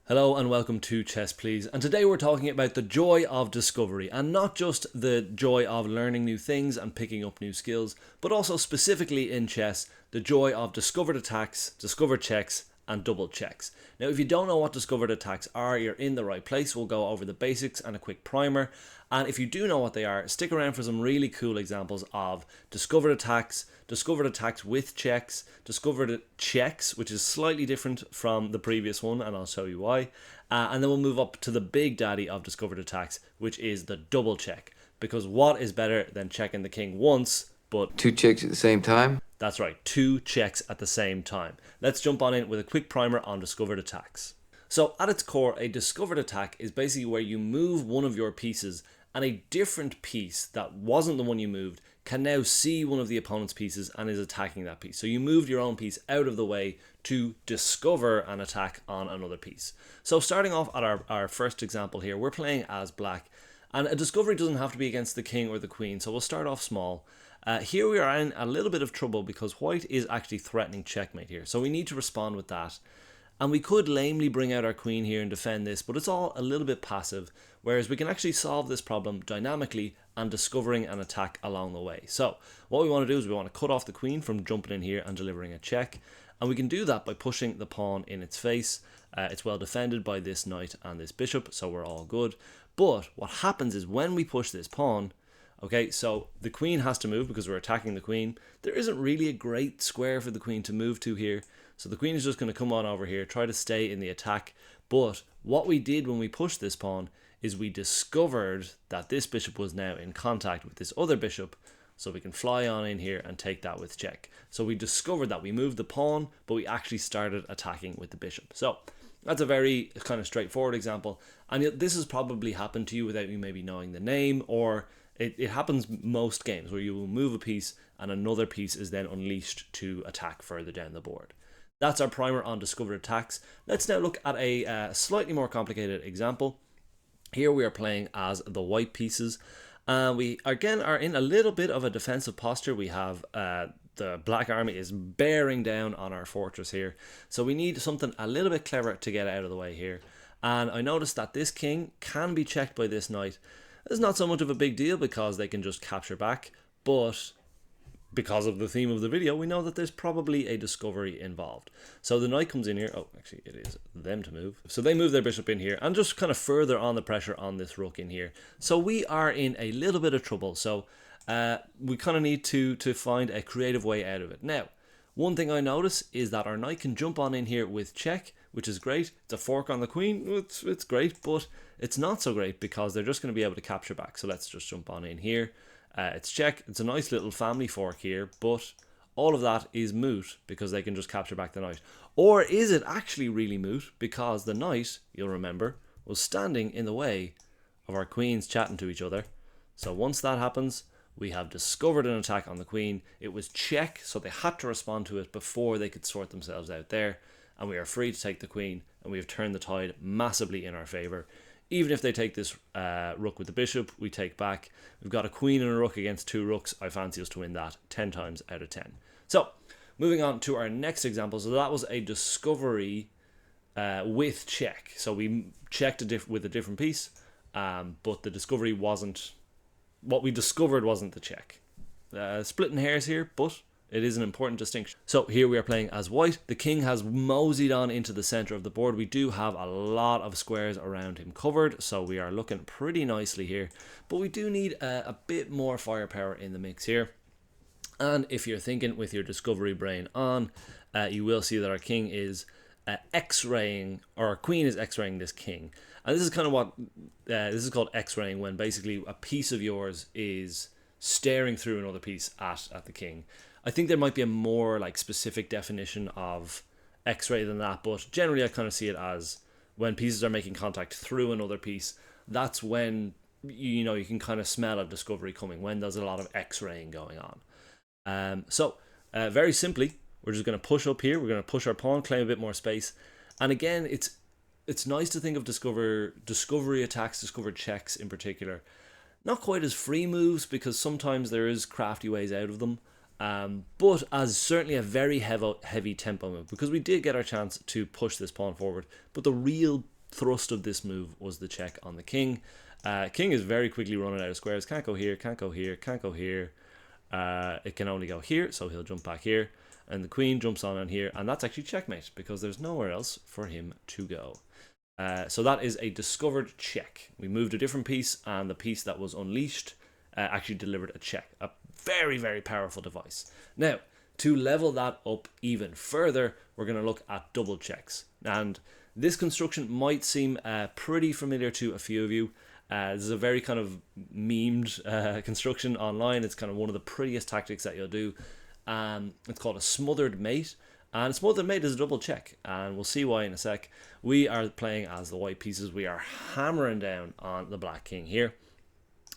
Hello and welcome to Chess Please, and today we're talking about the joy of discovery, and not just the joy of learning new things and picking up new skills, but also specifically in chess, the joy of discovered attacks, discovered checks, and double checks. Now if you don't know what discovered attacks are, you're in the right place. We'll go over the basics and a quick primer, and if you do know what they are, stick around for some really cool examples of discovered attacks with checks, discovered checks, which is slightly different from the previous one, and I'll show you why. And then we'll move up to the big daddy of discovered attacks, which is the double check. Because what is better than checking the king once, but two checks at the same time? That's right, two checks at the same time. Let's jump on in with a quick primer on discovered attacks. So at its core, a discovered attack is basically where you move one of your pieces and a different piece that wasn't the one you moved can now see one of the opponent's pieces and is attacking that piece. So you moved your own piece out of the way to discover an attack on another piece. So starting off at our first example here, we're playing as black, and a discovery doesn't have to be against the king or the queen, so we'll start off small. Here we are in a little bit of trouble because white is actually threatening checkmate here, so we need to respond with that. And we could lamely bring out our queen here and defend this, but it's all a little bit passive, whereas we can actually solve this problem dynamically and discovering an attack along the way. So what we want to do is we want to cut off the queen from jumping in here and delivering a check, and we can do that by pushing the pawn in its face. It's well defended by this knight and this bishop, so we're all good. But what happens is when we push this pawn, okay, so the queen has to move because we're attacking the queen. There isn't really a great square for the queen to move to here. So the queen is just going to come on over here, try to stay in the attack. But what we did when we pushed this pawn is we discovered that this bishop was now in contact with this other bishop. So we can fly on in here and take that with check. So we discovered that we moved the pawn, but we actually started attacking with the bishop. So that's a very kind of straightforward example. And this has probably happened to you without you maybe knowing the name, or it happens most games where you will move a piece and another piece is then unleashed to attack further down the board. That's our primer on discovered attacks. Let's now look at a slightly more complicated example. Here we are playing as the white pieces. We again are in a little bit of a defensive posture. We have the black army is bearing down on our fortress here. So we need something a little bit clever to get out of the way here. And I noticed that this king can be checked by this knight. It's not so much of a big deal because they can just capture back, but because of the theme of the video, we know that there's probably a discovery involved. So the knight comes in here. Oh, actually, it is them to move. So they move their bishop in here and just kind of further on the pressure on this rook in here. So we are in a little bit of trouble. So we kind of need to find a creative way out of it. Now, one thing I notice is that our knight can jump on in here with check, which is great. It's a fork on the queen. It's great, but it's not so great because they're just going to be able to capture back. So let's just jump on in here. It's check. It's a nice little family fork here, but all of that is moot because they can just capture back the knight. Or is it actually really moot because the knight, you'll remember, was standing in the way of our queens chatting to each other. So once that happens, we have discovered an attack on the queen. It was check, so they had to respond to it before they could sort themselves out there. And we are free to take the queen, and we have turned the tide massively in our favour. Even if they take this rook with the bishop, we take back. We've got a queen and a rook against two rooks. I fancy us to win that 10 times out of 10. So, moving on to our next example. So that was a discovery with check. So we checked with a different piece, but the discovery wasn't... What we discovered wasn't the check. Splitting hairs here, but it is an important distinction. So here we are playing as white. The king has moseyed on into the center of the board. We do have a lot of squares around him covered, so we are looking pretty nicely here. But we do need a bit more firepower in the mix here. And if you're thinking with your discovery brain on, you will see that our king is X-raying, or our queen is X-raying this king. And this is kind of what this is called X-raying, when basically a piece of yours is staring through another piece at the king. I think there might be a more like specific definition of X-ray than that, but generally I kind of see it as when pieces are making contact through another piece. That's when you know you can kind of smell a discovery coming, when there's a lot of X-raying going on. So very simply, we're just going to push up here. We're going to push our pawn, claim a bit more space, and again, it's nice to think of discovery attacks, discovered checks in particular. Not quite as free moves because sometimes there is crafty ways out of them. But as certainly a very heavy tempo move, because we did get our chance to push this pawn forward, but the real thrust of this move was the check on the king. King is very quickly running out of squares. Can't go here, can't go here, can't go here. It can only go here, so he'll jump back here. And the queen jumps on here, and that's actually checkmate because there's nowhere else for him to go. So that is a discovered check. We moved a different piece, and the piece that was unleashed actually delivered a check. A very, very powerful device. Now, to level that up even further, we're going to look at double checks. And this construction might seem pretty familiar to a few of you. This is a very kind of memed construction online. It's kind of one of the prettiest tactics that you'll do. It's called a smothered mate. And smothered mate is a double check, and we'll see why in a sec. We are playing as the white pieces. We are hammering down on the black king here.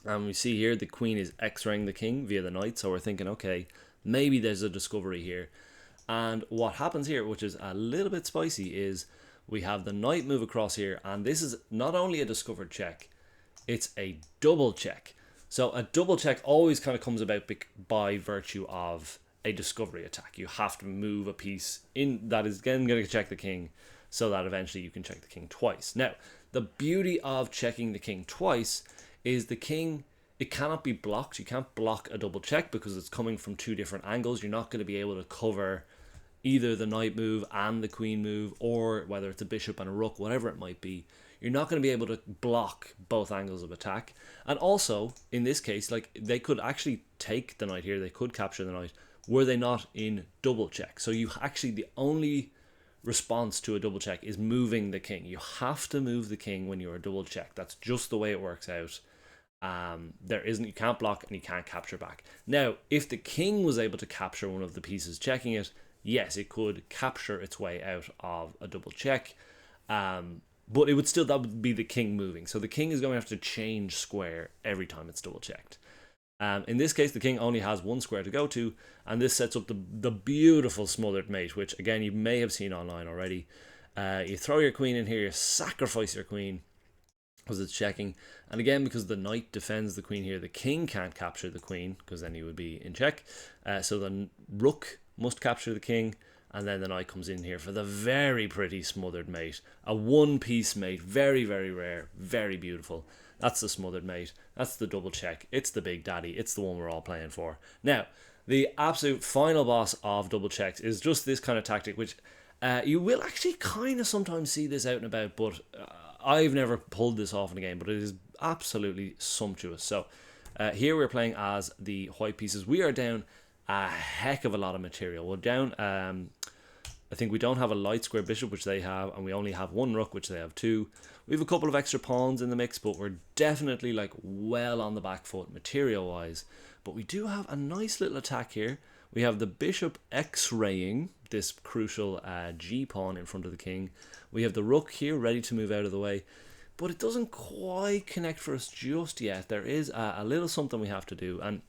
And we see here the queen is x-raying the king via the knight, so we're thinking, okay, maybe there's a discovery here. And what happens here, which is a little bit spicy, is we have the knight move across here, and this is not only a discovered check, it's a double check. So a double check always kind of comes about by virtue of a discovery attack. You have to move a piece in that is again going to check the king, so that eventually you can check the king twice. Now, the beauty of checking the king twice is the king, it cannot be blocked. You can't block a double check because it's coming from two different angles. You're not going to be able to cover either the knight move and the queen move, or whether it's a bishop and a rook, whatever it might be. You're not going to be able to block both angles of attack. And also, in this case, like, they could actually take the knight here. They could capture the knight were they not in double check. So you actually, the only response to a double check is moving the king. You have to move the king when you're a double check. That's just the way it works out. You can't block and you can't capture back. Now, if the king was able to capture one of the pieces checking it, yes, it could capture its way out of a double check. But it would still, that would be the king moving. So the king is going to have to change square every time it's double checked. In this case, the king only has one square to go to, and this sets up the beautiful smothered mate, which again you may have seen online already. You throw your queen in here, you sacrifice your queen because it's checking, and again because the knight defends the queen here, the king can't capture the queen because then he would be in check. So the rook must capture the king, and then the knight comes in here for the very pretty smothered mate, a one-piece mate, very, very rare, very beautiful. That's the smothered mate. That's the double check. It's the big daddy. It's the one we're all playing for. Now, the absolute final boss of double checks is just this kind of tactic, which you will actually kind of sometimes see this out and about, but I've never pulled this off in a game, but it is absolutely sumptuous. So here we're playing as the white pieces. We are down a heck of a lot of material. We're down, I think we don't have a light square bishop, which they have, and we only have one rook, which they have two. We have a couple of extra pawns in the mix, but we're definitely like well on the back foot material wise. But we do have a nice little attack here. We have the bishop x-raying this crucial G pawn in front of the king. We have the rook here ready to move out of the way, but it doesn't quite connect for us just yet. There is a little something we have to do, and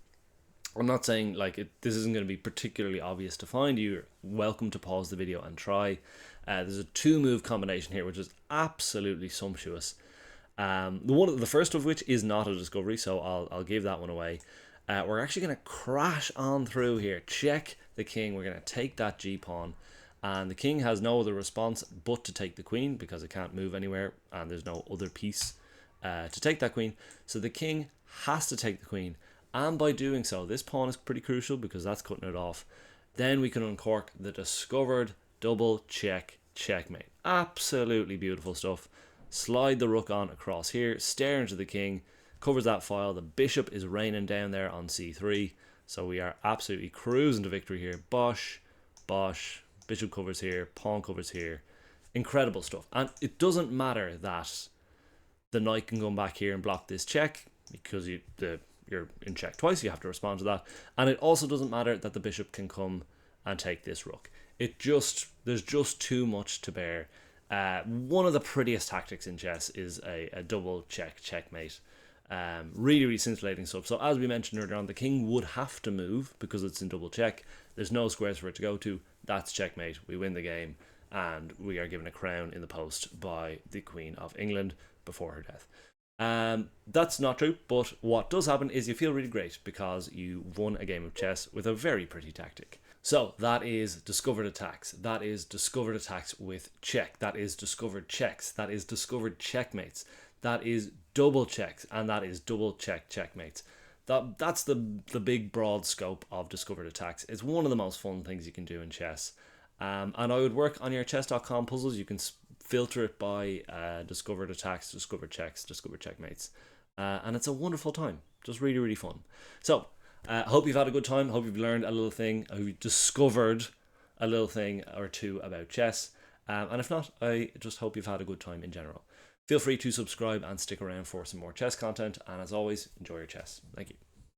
I'm not saying like this isn't going to be particularly obvious to find. You're welcome to pause the video and try. There's a two-move combination here, which is absolutely sumptuous. The first of which is not a discovery, so I'll give that one away. We're actually going to crash on through here, check the king. We're going to take that G pawn, and the king has no other response but to take the queen because it can't move anywhere, and there's no other piece to take that queen. So the king has to take the queen. And by doing so, this pawn is pretty crucial because that's cutting it off. Then we can uncork the discovered double check checkmate. Absolutely beautiful stuff. Slide the rook on across here, stare into the king, covers that file. The bishop is raining down there on c3. So we are absolutely cruising to victory here. Bosh, bosh, bishop covers here, pawn covers here. Incredible stuff. And it doesn't matter that the knight can come back here and block this check because you're in check twice, you have to respond to that. And it also doesn't matter that the bishop can come and take this rook. There's just too much to bear. One of the prettiest tactics in chess is a double checkmate. Really, really scintillating stuff. So as we mentioned earlier on, the king would have to move because it's in double check. There's no squares for it to go to. That's checkmate. We win the game, and we are given a crown in the post by the Queen of England before her death. That's not true, but what does happen is you feel really great because you won a game of chess with a very pretty tactic. So that is discovered attacks. That is discovered attacks with check. That is discovered checks. That is discovered checkmates. That is double checks, and that is double check checkmates. That's the big broad scope of discovered attacks. It's one of the most fun things you can do in chess. And I would work on your chess.com puzzles. You can filter it by discovered attacks, discovered checks, discovered checkmates. And it's a wonderful time. Just really, really fun. So, hope you've had a good time. Hope you've learned a little thing. Hope you've discovered a little thing or two about chess. And if not, I just hope you've had a good time in general. Feel free to subscribe and stick around for some more chess content. And as always, enjoy your chess. Thank you.